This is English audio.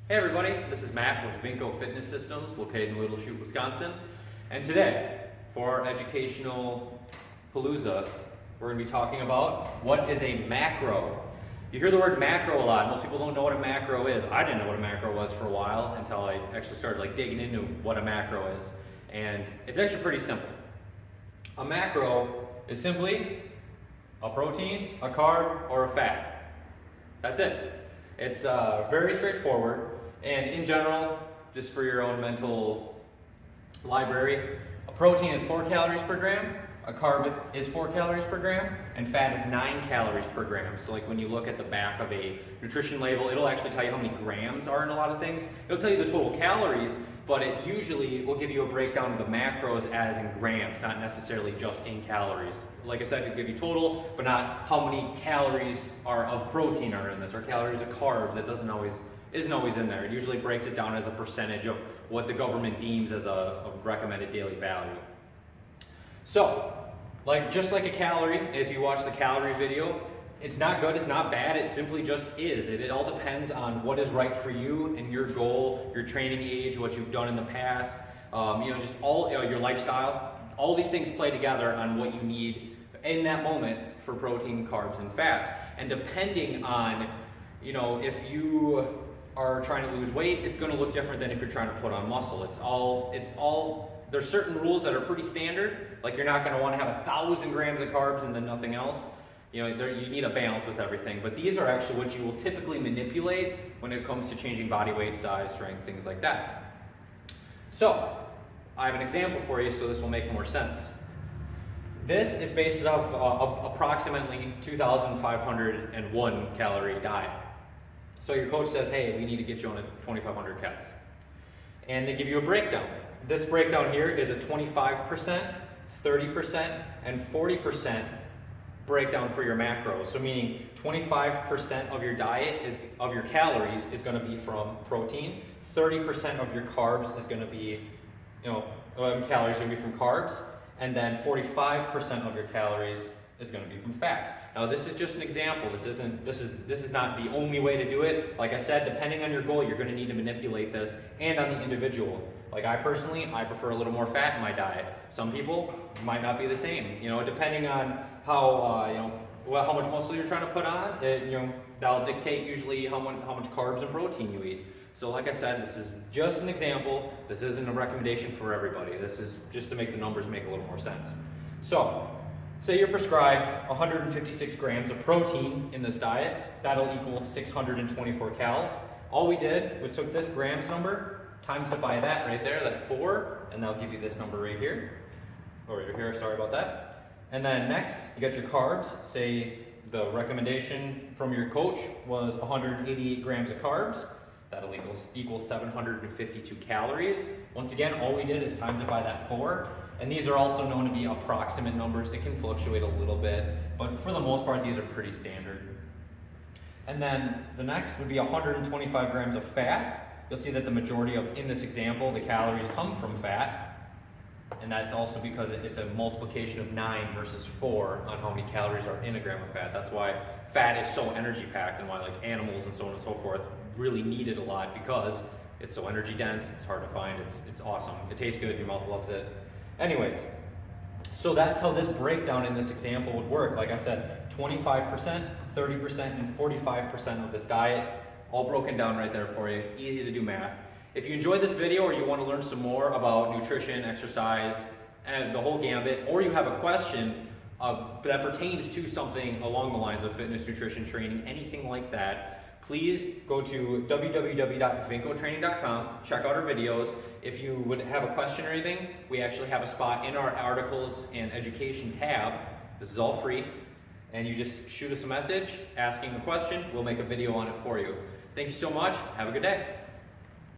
Hey everybody, this is Matt with Vinco Fitness Systems located in Little Chute, Wisconsin. And today, for our educational palooza, we're going to be talking about what is a macro. You hear the word macro a lot. Most people don't know what a macro is. I didn't know what a macro was for a while until I actually started digging into what a macro is. And it's actually pretty simple. A macro is simply a protein, a carb, or a fat. That's it. It's very straightforward, and in general, just for your own mental library, a protein is 4 calories per gram, a carb is 4 calories per gram, and fat is 9 calories per gram. So when you look at the back of a nutrition label, it'll actually tell you how many grams are in a lot of things. It'll tell you the total calories, but it usually will give you a breakdown of the macros as in grams, not necessarily just in calories. Like I said, it'll give you total, but not how many calories of protein are in this, or calories of carbs. That isn't always in there. It usually breaks it down as a percentage of what the government deems as a recommended daily value. So, just like a calorie, if you watch the calorie video, it's not good, it's not bad, it simply just is. It all depends on what is right for you and your goal, your training age, what you've done in the past, just all your lifestyle. All these things play together on what you need in that moment for protein, carbs, and fats. And depending on, if you are trying to lose weight, it's going to look different than if you're trying to put on muscle. There's certain rules that are pretty standard. You're not going to want to have 1,000 grams of carbs and then nothing else. You need a balance with everything, but these are actually what you will typically manipulate when it comes to changing body weight, size, strength, things like that. So, I have an example for you so this will make more sense. This is based off approximately 2,501 calorie diet. So your coach says, hey, we need to get you on a 2,500 calories. And they give you a breakdown. This breakdown here is a 25%, 30%, and 40% breakdown for your macros. So meaning 25% of your diet of your calories is going to be from protein, 30% of your carbs is going to be, calories are going to be from carbs, and then 45% of your calories is going to be from fats. Now this is just an example. This is not the only way to do it. Like I said, depending on your goal, you're going to need to manipulate this, and on the individual. I personally, I prefer a little more fat in my diet. Some people might not be the same. Depending on how much muscle you're trying to put on, that'll dictate usually how much carbs and protein you eat. So like I said, this is just an example. This isn't a recommendation for everybody. This is just to make the numbers make a little more sense. So, say you're prescribed 156 grams of protein in this diet. That'll equal 624 calories. All we did was took this grams number, times it by that right there, that 4, and that'll give you this number right here. Or right here, sorry about that. And then next, you got your carbs. Say the recommendation from your coach was 188 grams of carbs. That'll equal 752 calories. Once again, all we did is times it by that 4. And these are also known to be approximate numbers. It can fluctuate a little bit, but for the most part, these are pretty standard. And then the next would be 125 grams of fat. You'll see that the majority in this example, the calories come from fat. And that's also because it's a multiplication of 9 versus 4 on how many calories are in a gram of fat. That's why fat is so energy packed, and why animals and so on and so forth really need it a lot, because it's so energy dense, it's hard to find, it's awesome. It tastes good, your mouth loves it. Anyways, so that's how this breakdown in this example would work. Like I said, 25%, 30%, and 45% of this diet, all broken down right there for you. Easy to do math. If you enjoyed this video, or you want to learn some more about nutrition, exercise, and the whole gambit, or you have a question that pertains to something along the lines of fitness, nutrition, training, anything like that, please go to www.vincotraining.com, check out our videos. If you would have a question or anything, we actually have a spot in our articles and education tab. This is all free, and you just shoot us a message asking a question. We'll make a video on it for you. Thank you so much. Have a good day.